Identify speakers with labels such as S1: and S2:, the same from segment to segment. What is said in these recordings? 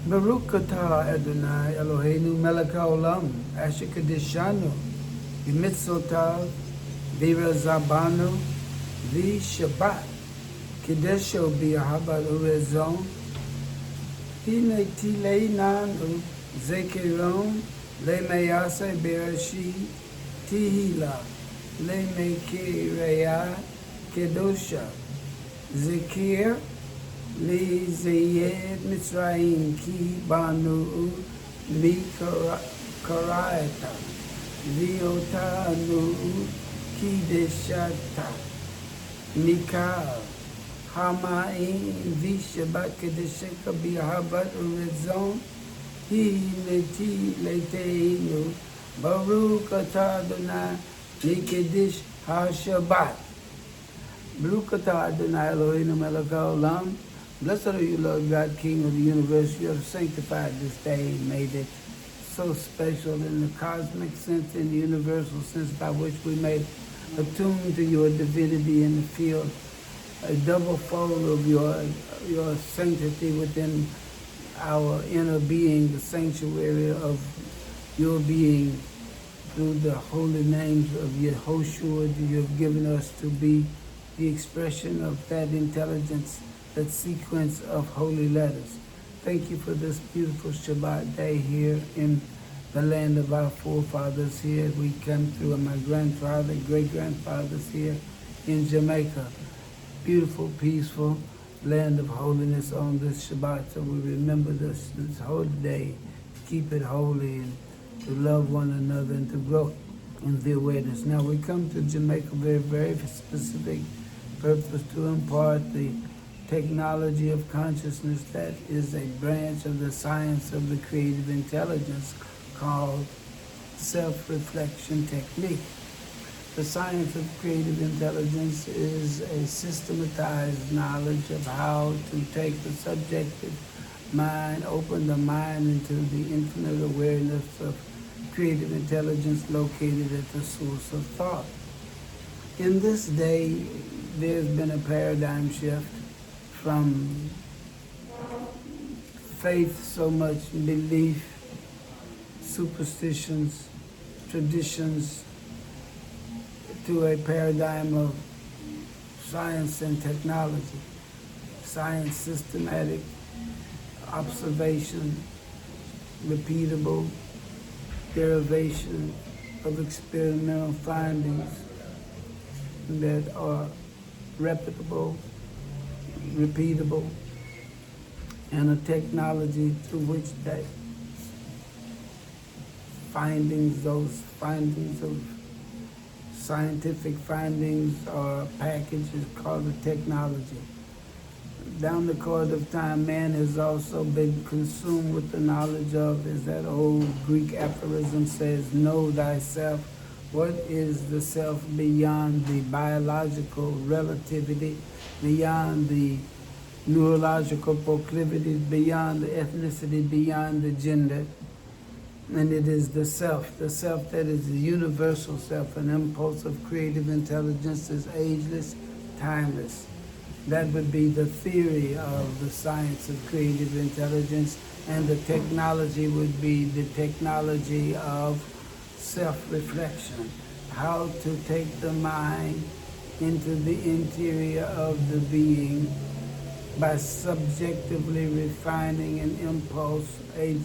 S1: Baruch atah Adonai Eloheinu melech haolam, asher kadishanu, b'mitzvotav, v'razabanu, v'shabbat, kadesho b'ahabat urezon, hine tileinan zekeron, le'meyase bereshit, tihila, le'mekireya, kedosha, zekir, Li Zayed Mitzrayim Ki Banu Mi Karaita Viota Nu Ki Deshata Mikal Hamaim Vishabat Kedesheka Bihabat Urizon Hi Neti Leteinu Baruch Atah Adonai Nikedish HaShabbat Baruch Atah Adonai Eloheinu melech haolam. Blessed are you, Lord God, King of the universe. You have sanctified this day and made it so special in the cosmic sense, in the universal sense by which we may attune to your divinity and feel a double fold of your sanctity within our inner being, the sanctuary of your being through the holy names of Yehoshua that you have given us to be the expression of that intelligence, that sequence of holy letters. Thank you for this beautiful Shabbat day here in the land of our forefathers here. We come through, and my grandfather, great-grandfathers here in Jamaica. Beautiful, peaceful land of holiness on this Shabbat. So we remember this holy day, to keep it holy and to love one another and to grow in the awareness. Now we come to Jamaica very, very specific purpose to impart the technology of consciousness that is a branch of the science of the creative intelligence called self-reflection technique. The science of creative intelligence is a systematized knowledge of how to take the subjective mind, open the mind into the infinite awareness of creative intelligence located at the source of thought. In this day, there's been a paradigm shift from faith, so much belief, superstitions, traditions, to a paradigm of science and technology. Science, systematic, observation, repeatable, derivation of experimental findings that are replicable, repeatable, and a technology through which that findings, those findings of scientific findings are packages called a technology. Down the course of time, man has also been consumed with the knowledge of, as that old Greek aphorism says, know thyself. What is the self beyond the biological relativity, beyond the neurological proclivities, beyond the ethnicity, beyond the gender? And it is the self that is the universal self, an impulse of creative intelligence is ageless, timeless. That would be the theory of the science of creative intelligence, and the technology would be the technology of self-reflection, how to take the mind into the interior of the being by subjectively refining an impulse, a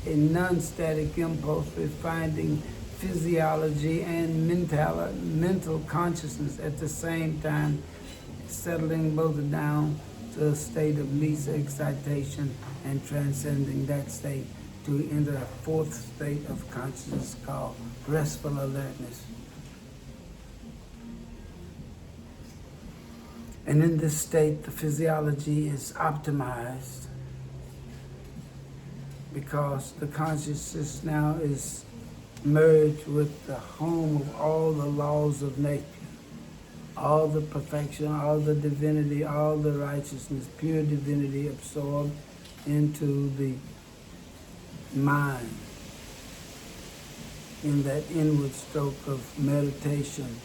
S1: non-static impulse, refining physiology and mental consciousness at the same time, settling both down to a state of least excitation and transcending that state to enter a fourth state of consciousness called restful alertness. And in this state, the physiology is optimized because the consciousness now is merged with the home of all the laws of nature, all the perfection, all the divinity, all the righteousness, pure divinity absorbed into the mind in that inward stroke of meditation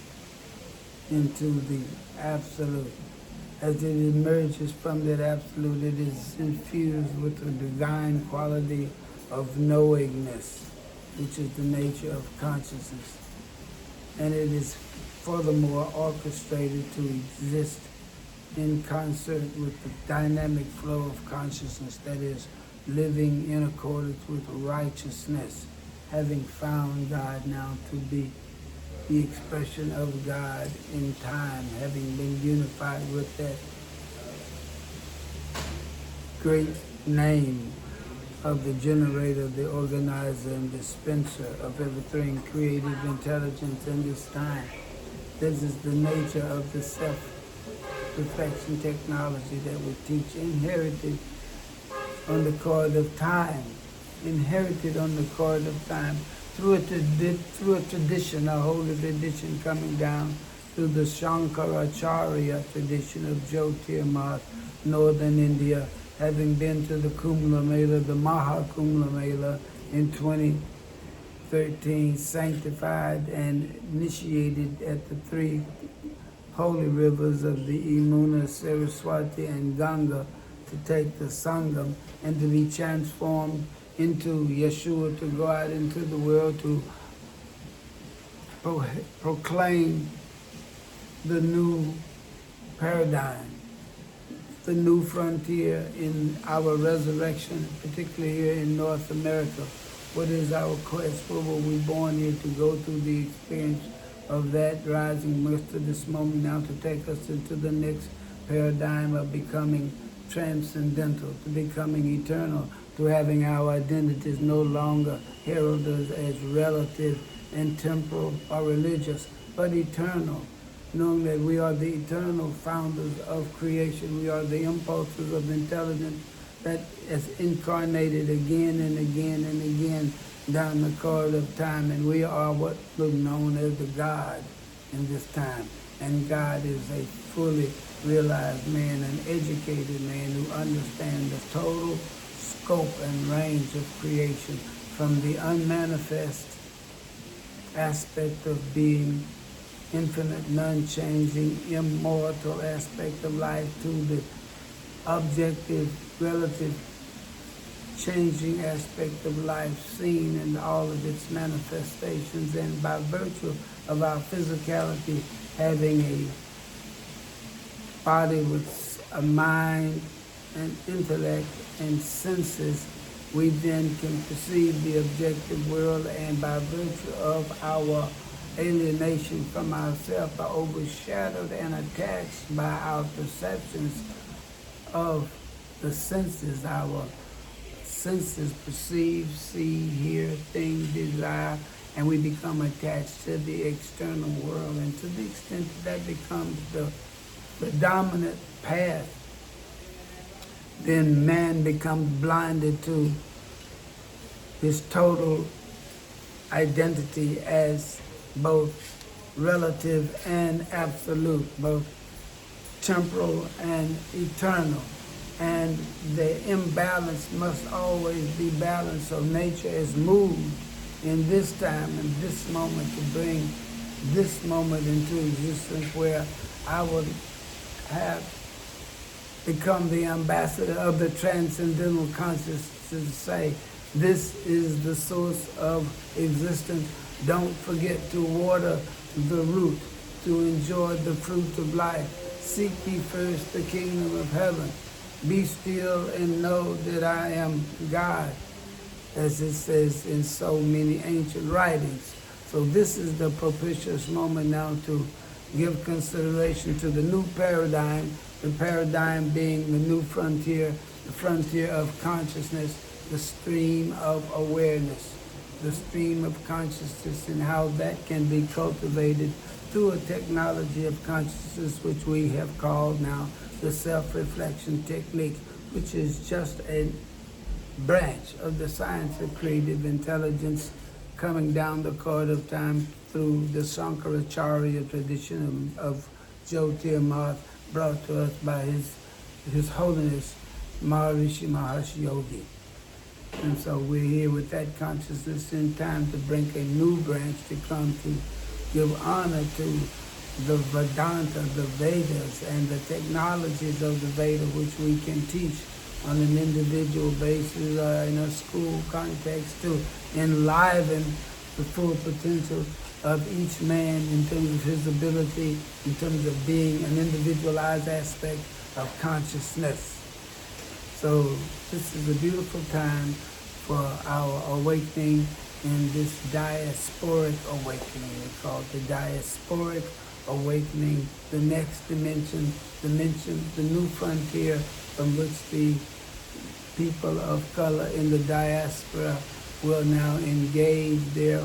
S1: into the absolute As it emerges from that absolute, it is infused with the divine quality of knowingness, which is the nature of consciousness. And it is furthermore orchestrated to exist in concert with the dynamic flow of consciousness, that is, living in accordance with righteousness, having found God now to be the expression of God in time, having been unified with that great name of the generator, the organizer, and dispenser of everything creative intelligence in this time. This is the nature of the self-reflection technology that we teach, inherited on the cord of time, through a tradition, a holy tradition coming down through the Shankaracharya tradition of Jyotirmath, northern India, having been to the Kumbh Mela, the Maha Kumbh Mela in 2013, sanctified and initiated at the three holy rivers of the Yamuna, Saraswati, and Ganga, to take the Sangam and to be transformed into Yeshua, to go out into the world to proclaim the new paradigm, the new frontier in our resurrection, particularly here in North America. What is our quest? What were we born here to go through the experience of that, rising much to this moment now to take us into the next paradigm of becoming transcendental, to becoming eternal, to having our identities no longer heralded as relative and temporal or religious, but eternal, knowing that we are the eternal founders of creation. We are the impulses of intelligence that is incarnated again and again and again down the cord of time, and we are what was known as the God in this time. And God is a fully realized man, an educated man who understands the total scope and range of creation, from the unmanifest aspect of being, infinite, non-changing, immortal aspect of life, to the objective, relative, changing aspect of life, seen in all of its manifestations, and by virtue of our physicality, having a body with a mind and intellect and senses, we then can perceive the objective world, and by virtue of our alienation from ourselves, are overshadowed and attached by our perceptions of the senses. Our senses perceive, see, hear, think, desire, and we become attached to the external world. And to the extent that becomes the dominant path, then man becomes blinded to his total identity as both relative and absolute, both temporal and eternal. And the imbalance must always be balanced. So nature is moved in this time and this moment to bring this moment into existence, where I would have become the ambassador of the transcendental consciousness to say, this is the source of existence. Don't forget to water the root, to enjoy the fruit of life. Seek ye first the kingdom of heaven. Be still and know that I am God, as it says in so many ancient writings. So this is the propitious moment now to give consideration to the new paradigm, the paradigm being the new frontier, the frontier of consciousness, the stream of awareness, the stream of consciousness, and how that can be cultivated through a technology of consciousness, which we have called now the self-reflection technique, which is just a branch of the science of creative intelligence coming down the cord of time through the Shankaracharya tradition of Jyotirmath, brought to us by His Holiness Maharishi Maharshi Yogi. And so we're here with that consciousness in time to bring a new branch to come to give honor to the Vedanta, the Vedas, and the technologies of the Veda, which we can teach on an individual basis or in a school context to enliven the full potential of each man in terms of his ability, in terms of being an individualized aspect of consciousness. So this is a beautiful time for our awakening in this diasporic awakening. We call it the diasporic awakening, the next dimension, the new frontier from which the people of color in the diaspora will now engage their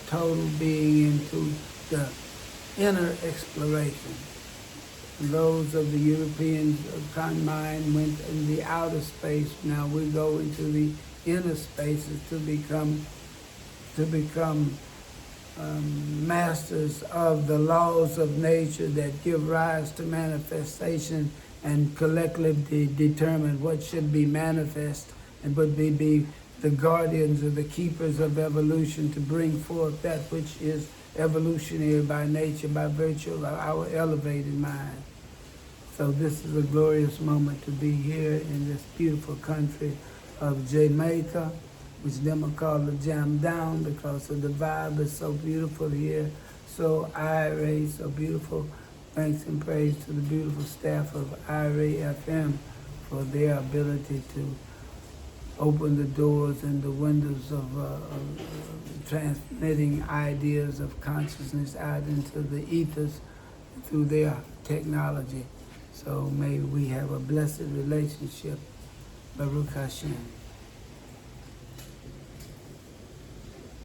S1: total being into the inner exploration. Those of the Europeans of mind went in the outer space. Now we go into the inner spaces to become masters of the laws of nature that give rise to manifestation and collectively determine what should be manifest and would be the guardians or the keepers of evolution to bring forth that which is evolutionary by nature, by virtue of our elevated mind. So this is a glorious moment to be here in this beautiful country of Jamaica, which them will call the Jam Down because of the vibe is so beautiful here, so IRA, so beautiful. Thanks and praise to the beautiful staff of IRA FM for their ability to open the doors and the windows of transmitting ideas of consciousness out into the ethers through their technology. So may we have a blessed relationship. Baruch Hashem.